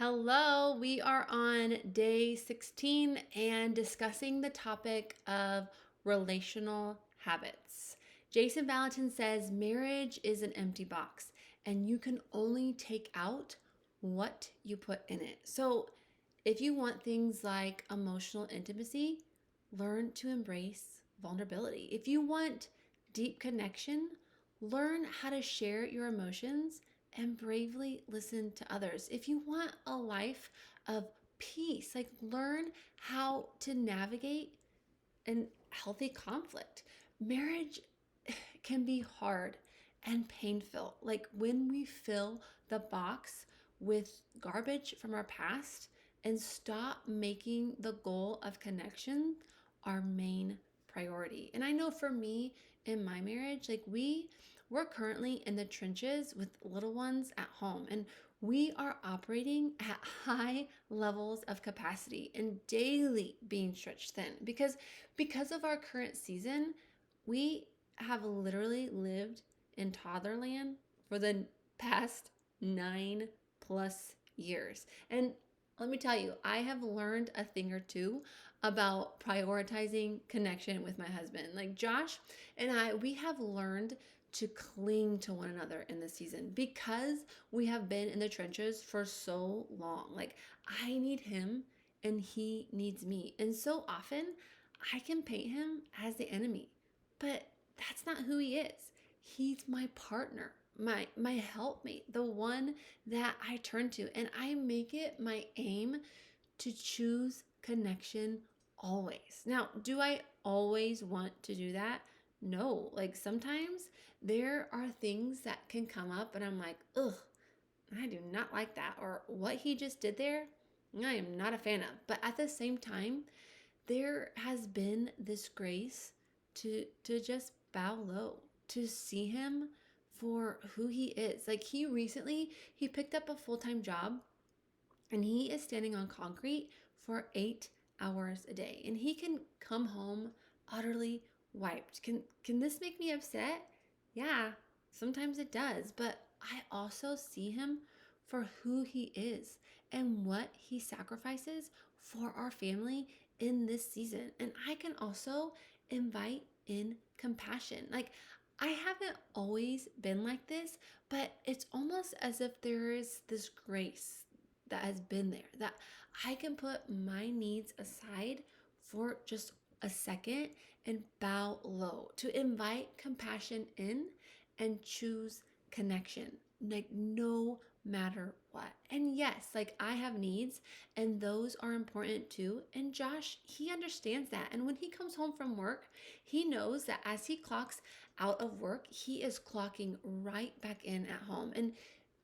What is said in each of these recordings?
Hello, we are on day 16 and discussing the topic of relational habits. Jason Valentin says marriage is an empty box and you can only take out what you put in it. So, if you want things like emotional intimacy, learn to embrace vulnerability. If you want deep connection, learn how to share your emotions and bravely listen to others. If you want a life of peace, like learn how to navigate an healthy conflict. Marriage can be hard and painful. Like when we fill the box with garbage from our past and stop making the goal of connection our main priority. And I know for me in my marriage, like we're currently in the trenches with little ones at home and we are operating at high levels of capacity and daily being stretched thin because of our current season, we have literally lived in toddlerland for the past 9+ years. And let me tell you, I have learned a thing or two about prioritizing connection with my husband. Like Josh and I, we have learned to cling to one another in this season because we have been in the trenches for so long. Like I need him and he needs me. And so often I can paint him as the enemy, but that's not who he is. He's my partner, my helpmate, the one that I turn to, and I make it my aim to choose connection always. Now, do I always want to do that? No. Like sometimes there are things that can come up and I'm like, "Ugh, I do not like that," or what he just did there, I am not a fan of. But at the same time, there has been this grace to just bow low, to see him for who he is. Like he picked up a full-time job and he is standing on concrete for 8 hours a day and he can come home utterly wiped. Can this make me upset? Yeah, sometimes it does, but I also see him for who he is and what he sacrifices for our family in this season. And I can also invite in compassion. Like I haven't always been like this, but it's almost as if there is this grace that has been there, that I can put my needs aside for just a second and bow low, to invite compassion in and choose connection, like no matter what. And yes, like I have needs and those are important too. And Josh, he understands that. And when he comes home from work, he knows that as he clocks out of work, he is clocking right back in at home. And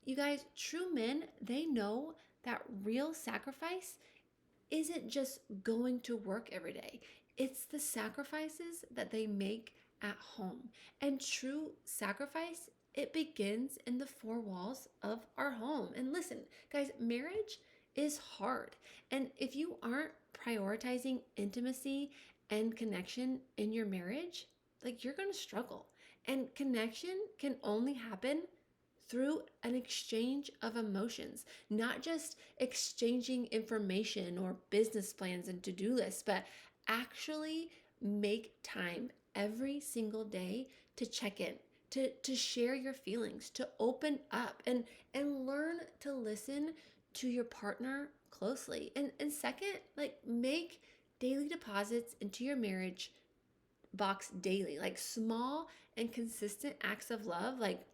you guys, true men, they know that real sacrifice isn't just going to work every day. It's the sacrifices that they make at home. And true sacrifice, it begins in the four walls of our home. And listen, guys, marriage is hard. And if you aren't prioritizing intimacy and connection in your marriage, like you're going to struggle. And connection can only happen through an exchange of emotions, not just exchanging information or business plans and to do lists, but actually make time every single day to check in, to share your feelings, to open up and learn to listen to your partner closely. And second, like make daily deposits into your marriage box daily, like small and consistent acts of love, like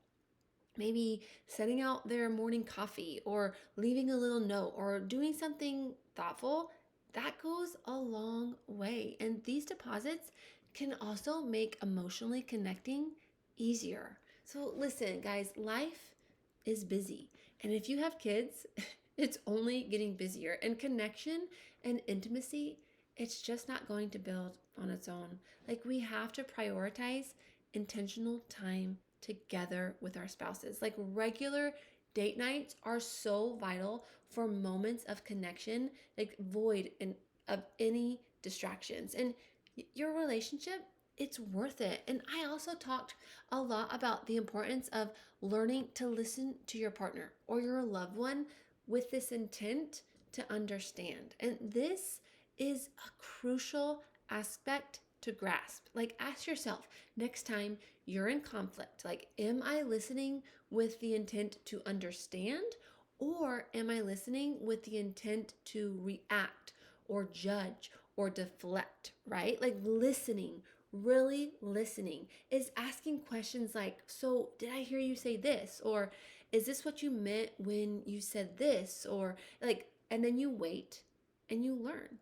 maybe setting out their morning coffee or leaving a little note or doing something thoughtful, that goes a long way. And these deposits can also make emotionally connecting easier. So, listen, guys, life is busy. And if you have kids, it's only getting busier. And connection and intimacy, it's just not going to build on its own. Like, we have to prioritize intentional time together with our spouses. Like regular date nights are so vital for moments of connection, like void of any distractions. And your relationship, it's worth it. And I also talked a lot about the importance of learning to listen to your partner or your loved one with this intent to understand. And this is a crucial aspect to grasp. Like, ask yourself next time you're in conflict, like, am I listening with the intent to understand, or am I listening with the intent to react or judge or deflect, right? Like, listening, really listening, is asking questions like, so did I hear you say this? Or is this what you meant when you said this? Or like, and then you wait and you learn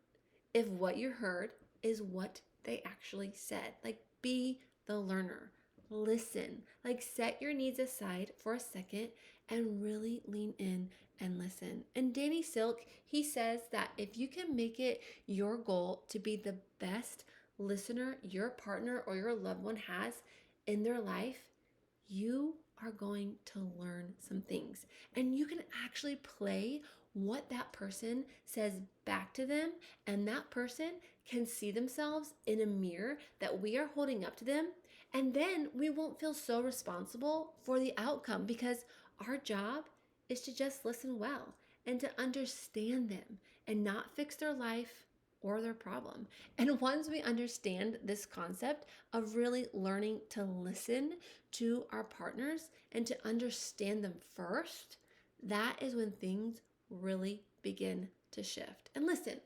if what you heard is what they actually said. Like, be the learner. Listen. Like, set your needs aside for a second and really lean in and listen. And Danny Silk, he says that if you can make it your goal to be the best listener your partner or your loved one has in their life, you are going to learn some things. And you can actually play what that person says back to them, and that person can see themselves in a mirror that we are holding up to them. And then we won't feel so responsible for the outcome because our job is to just listen well and to understand them and not fix their life or their problem. And once we understand this concept of really learning to listen to our partners and to understand them first, that is when things really begin to shift. And listen,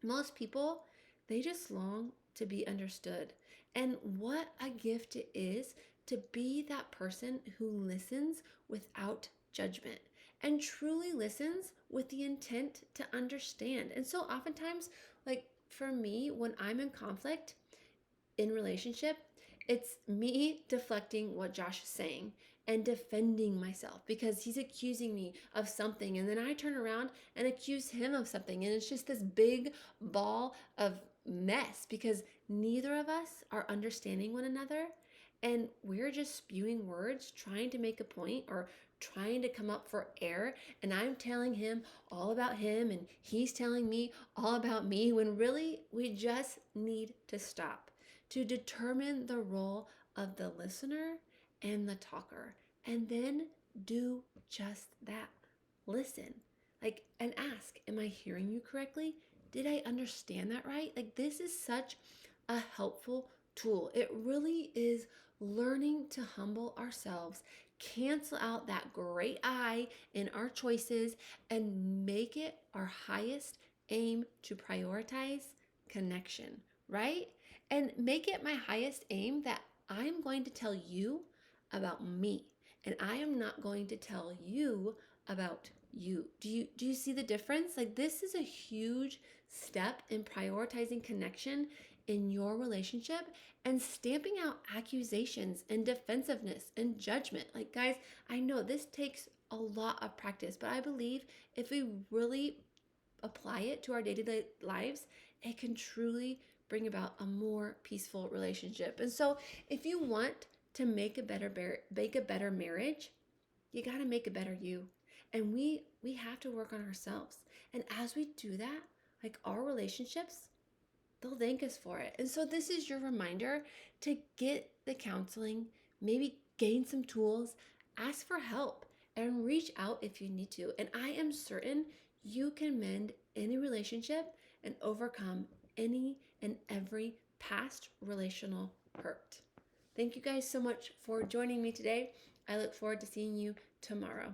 most people, they just long to be understood. And what a gift it is to be that person who listens without judgment and truly listens with the intent to understand. And so oftentimes, like for me, when I'm in conflict, in relationship, it's me deflecting what Josh is saying and defending myself because he's accusing me of something. And then I turn around and accuse him of something. And it's just this big ball of mess because neither of us are understanding one another. And we're just spewing words, trying to make a point or trying to come up for air. And I'm telling him all about him, and he's telling me all about me, when really we just need to stop to determine the role of the listener and the talker, and then do just that. Listen, like, and ask, am I hearing you correctly? Did I understand that right? Like, this is such a helpful tool. It really is learning to humble ourselves, cancel out that great I in our choices, and make it our highest aim to prioritize connection, right? And make it my highest aim that I'm going to tell you about me, and I am not going to tell you about you. Do you see the difference? Like, this is a huge step in prioritizing connection in your relationship and stamping out accusations and defensiveness and judgment. Like, guys, I know this takes a lot of practice, but I believe if we really apply it to our day-to-day lives, it can truly bring about a more peaceful relationship. And so, if you want to make a better marriage, you got to make a better you. And we have to work on ourselves. And as we do that, like, our relationships, they'll thank us for it. And so this is your reminder to get the counseling, maybe gain some tools, ask for help, and reach out if you need to. And I am certain you can mend any relationship and overcome any and every past relational hurt. Thank you guys so much for joining me today. I look forward to seeing you tomorrow.